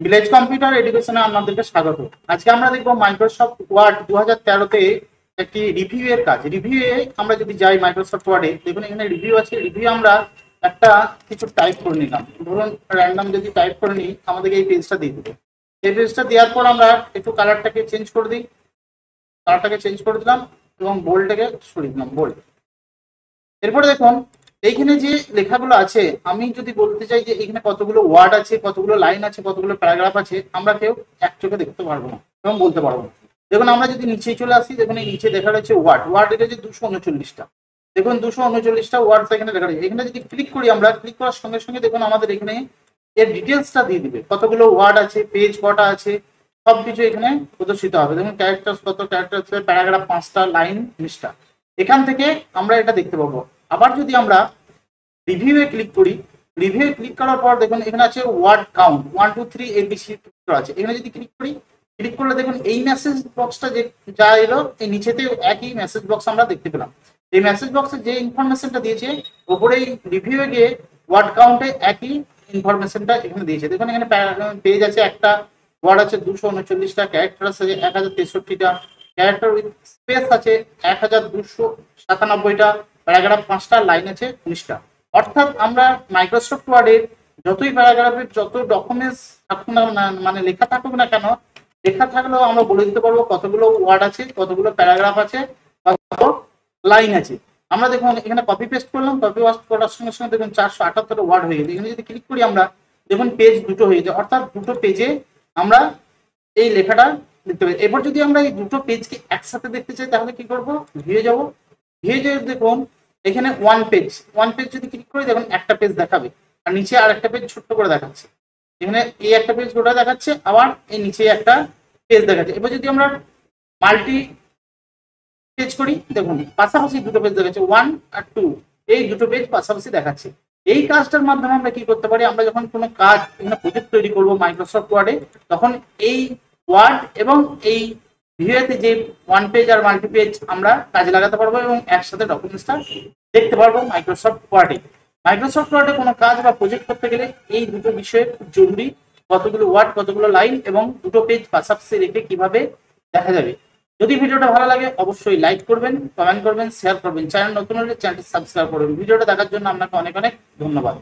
Village computer এডুকেশনে আপনাদেরকে স্বাগত। আজকে আমরা দেখবো মাইক্রোসফট ওয়ার্ড 2013-তে একটি রিভিউ এর কাজ। রিভিউ এ আমরা যদি যাই মাইক্রোসফট ওয়ার্ডে, দেখুন এখানে রিভিউ আছে। রিভিউ আমরা একটা কিছু টাইপ করে নিলাম, ধরুন র্যান্ডম যদি টাইপ করে নিই, আমাদেরকে এই পেজটা দিয়ে দেবে। এই পেজটা দেওয়ার পর আমরা একটু কালারটাকে চেঞ্জ করে দিই, কালারটাকে চেঞ্জ করে দিলাম এবং বোল্ডটাকে সরিয়ে দিলাম, বোল্ড। এরপরে দেখুন এইখানে যে লেখাগুলো আছে, আমি যদি বলতে চাই যে এখানে কতগুলো ওয়ার্ড আছে, কতগুলো লাইন আছে, কতগুলো প্যারাগ্রাফ আছে, আমরা কেউ এক চোখে দেখতে পারবো না এবং বলতে পারবো না। দেখুন আমরা যদি নিচে চলে আসি, দেখুন এই নিচে দেখা রয়েছে ওয়ার্ড। ওয়ার্ড রেখেছে 239টা। দেখুন 239টা ওয়ার্ড এখানে দেখা রয়েছে। এখানে যদি ক্লিক করি, আমরা ক্লিক করার সঙ্গে সঙ্গে দেখুন আমাদের এখানে এর ডিটেলসটা দিয়ে দিবে, কতগুলো ওয়ার্ড আছে, পেজ কটা আছে, সবকিছু এখানে প্রদর্শিত হবে। দেখুন ক্যারেক্টার কত ক্যারেক্টার আছে, প্যারাগ্রাফ 5টা, লাইন 20টা। এখান থেকে আমরা এটা দেখতে পাবো। আবার যদি আমরা রিভিউ এ ক্লিক করি, রিভিউ এ ক্লিক করার পর দেখুন এখানে আছে ওয়ার্ড কাউন্ট 1 2 3 ABC আছে। এখানে যদি ক্লিক করি, ক্লিক করলে দেখুন এই মেসেজ বক্সটা যে যা এলো, এই নিচেতে একই মেসেজ বক্স আমরা দেখতে পেলাম। এই মেসেজ বক্সে যে ইনফরমেশনটা দিয়েছে, ওপরে রিভিউ এ গিয়ে ওয়ার্ড কাউন্টে একই ইনফরমেশনটা এখানে দিয়েছে। দেখুন এখানে পেজ আছে একটা, ওয়ার্ড আছে 239টা, ক্যারেক্টার আছে 1063টা, ক্যারেক্টার উইথ স্পেস আছে 1297টা, প্যারাগ্রাফ 5টা, লাইন আছে 19টা। অর্থাৎ আমরা মাইক্রোসফট ওয়ার্ডের যতই প্যারাগ্রাফের যত ডকুমেন্টস থাকুক না, মানে লেখা থাকুক না কেন, লেখা থাকলেও আমরা বলে দিতে পারবো কতগুলো ওয়ার্ড আছে, কতগুলো প্যারাগ্রাফ আছে, কত লাইন আছে। আমরা দেখুন এখানে কপি পেস্ট করলাম, কপি পেস্ট করার সঙ্গে সঙ্গে দেখুন 478 ওয়ার্ড হয়ে গেছে। এখানে যদি ক্লিক করি আমরা, দেখুন পেজ দুটো হয়ে যায়, অর্থাৎ দুটো পেজে আমরা এই লেখাটা দেখতে পাই। এরপর যদি আমরা এই দুটো পেজকে একসাথে দেখতে চাই, তাহলে কি করবো, ভিউ যাবো। ভিউ যে দেখুন এখানে ওয়ান পেজ যদি ক্লিক করি, দেখুন একটা পেজ দেখাবে, আর নিচে আর একটা পেজ ছোট্ট করে দেখাচ্ছে। এখানে এই একটা পেজ গোটা দেখাচ্ছে, আবার এই নিচে একটা পেজ দেখাচ্ছে। এবার যদি আমরা মাল্টি পেজ করি, দেখুন পাশাপাশি দুটো পেজ দেখাচ্ছে, 1 আর 2, এই দুটো পেজ পাশাপাশি দেখাচ্ছে। এই কাজটার মাধ্যমে আমরা কি করতে পারি, আমরা যখন কোনো কাজ এখানে প্রজেক্ট তৈরি করবো মাইক্রোসফট ওয়ার্ডে, তখন এই ওয়ার্ড এবং এই ভিউতে যে ওয়ান পেজ আর মাল্টি পেজ আমরা কাজে লাগাতে পারবো এবং একসাথে ডকুমেন্টসটা দেখতে পারবো মাইক্রোসফট ওয়ার্ডে। মাইক্রোসফট ওয়ার্ডে কোনো কাজ বা প্রজেক্ট করতে গেলে এই দুটো বিষয় খুব জরুরি, কতগুলো ওয়ার্ড, কতগুলো লাইন এবং দুটো পেজ পাশাপাশি রেখে কিভাবে দেখা যাবে। যদি ভিডিওটা ভালো লাগে অবশ্যই লাইক করবেন, কমেন্ট করবেন, শেয়ার করবেন। চ্যানেল নতুন হলে চ্যানেলটি সাবস্ক্রাইব করবেন। ভিডিওটা দেখার জন্য আপনাকে অনেক অনেক ধন্যবাদ।